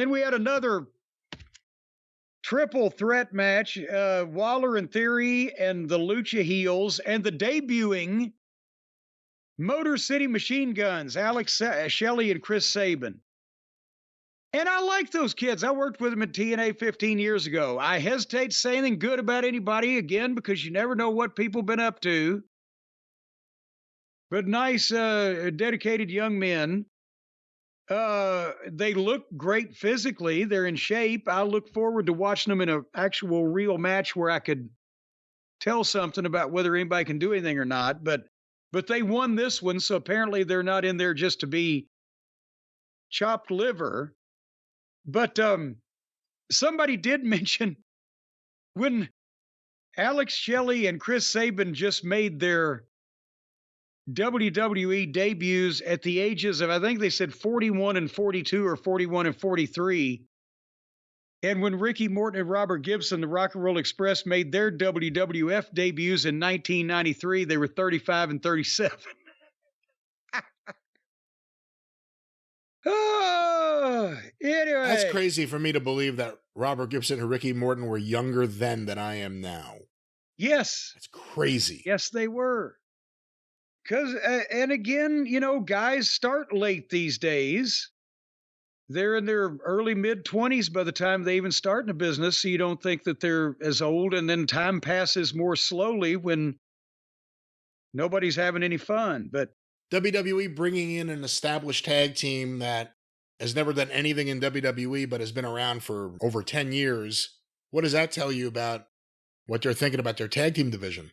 then we had another triple threat match, Waller and Theory and the Lucha Heels, and the debuting Motor City Machine Guns, Alex Shelley and Chris Sabin. And I like those kids. I worked with them at TNA 15 years ago. I hesitate to say anything good about anybody, again, because you never know what people have been up to. But nice, dedicated young men. They look great physically. They're in shape. I look forward to watching them in an actual real match where I could tell something about whether anybody can do anything or not. But they won this one, so apparently they're not in there just to be chopped liver. But somebody did mention when Alex Shelley and Chris Sabin just made their WWE debuts at the ages of, I think they said 41 and 42 or 41 and 43. And when Ricky Morton and Robert Gibson, the Rock and Roll Express, made their WWF debuts in 1993, they were 35 and 37. Oh, anyway. That's crazy for me to believe that Robert Gibson and Ricky Morton were younger then than I am now. Yes. That's crazy. Yes, they were. Because, and again, you know, guys start late these days. They're in their early mid-20s by the time they even start in a business, so you don't think that they're as old, and then time passes more slowly when nobody's having any fun. But WWE bringing in an established tag team that has never done anything in WWE but has been around for over 10 years, what does that tell you about what they're thinking about their tag team division?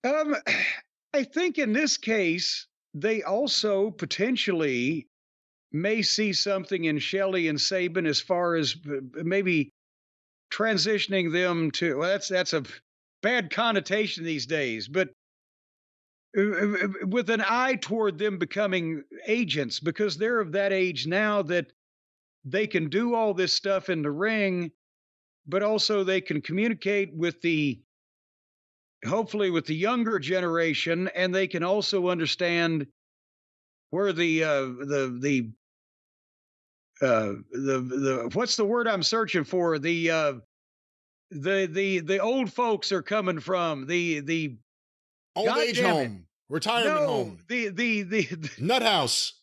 I think in this case, they also potentially may see something in Shelley and Sabin as far as maybe transitioning them to, well, that's a bad connotation these days, but with an eye toward them becoming agents, because they're of that age now that they can do all this stuff in the ring, but also they can communicate with hopefully with the younger generation, and they can also understand where the what's the word I'm searching for? The old folks are coming from, the old age home, retirement home, the nut house.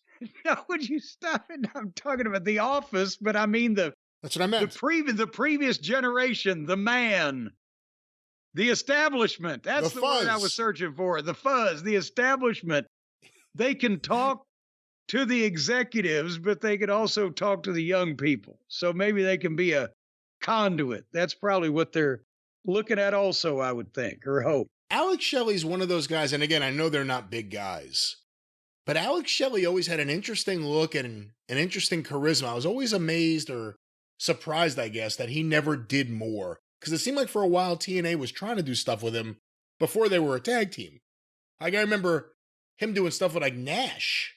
No, would you stop it? I'm talking about The Office, but I mean that's what I meant. The previous generation, the man. The establishment. That's the word I was searching for. The fuzz, the establishment. They can talk to the executives, but they can also talk to the young people. So maybe they can be a conduit. That's probably what they're looking at also, I would think, or hope. Alex Shelley's one of those guys, and again, I know they're not big guys, but Alex Shelley always had an interesting look and an interesting charisma. I was always amazed or surprised, I guess, that he never did more. Because it seemed like for a while TNA was trying to do stuff with him before they were a tag team. Like I remember him doing stuff with like Nash.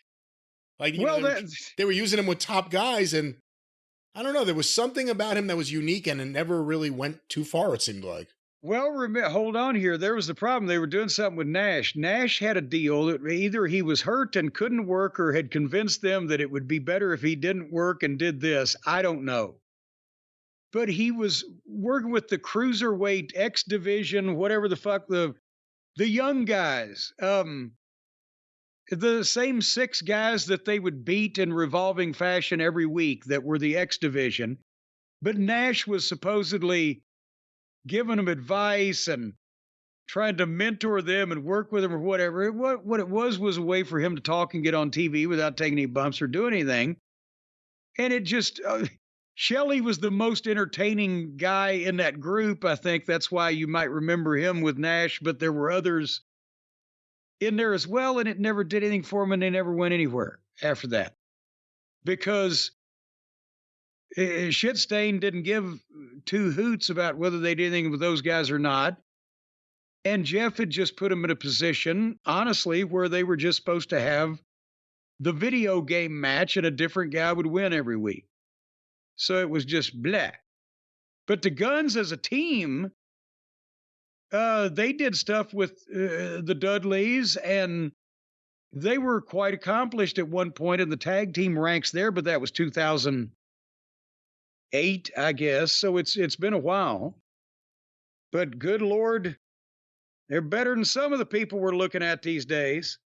Like they were using him with top guys, and I don't know, there was something about him that was unique, and it never really went too far, it seemed like. Well, hold on here. There was the problem. They were doing something with Nash. Nash had a deal that either he was hurt and couldn't work, or had convinced them that it would be better if he didn't work and did this. I don't know. But he was working with the cruiserweight X division, whatever the fuck, the young guys, the same 6 guys that they would beat in revolving fashion every week that were the X division. But Nash was supposedly giving them advice and trying to mentor them and work with them or whatever. What it was a way for him to talk and get on TV without taking any bumps or do anything. And it just... Shelley was the most entertaining guy in that group. I think that's why you might remember him with Nash, but there were others in there as well, and it never did anything for them, and they never went anywhere after that. Because Shitstain didn't give 2 hoots about whether they did anything with those guys or not. And Jeff had just put them in a position, honestly, where they were just supposed to have the video game match, and a different guy would win every week. So it was just blah. But the Guns as a team, they did stuff with the Dudleys, and they were quite accomplished at one point in the tag team ranks there, but that was 2000 8, I guess. So it's been a while. But good Lord, they're better than some of the people we're looking at these days.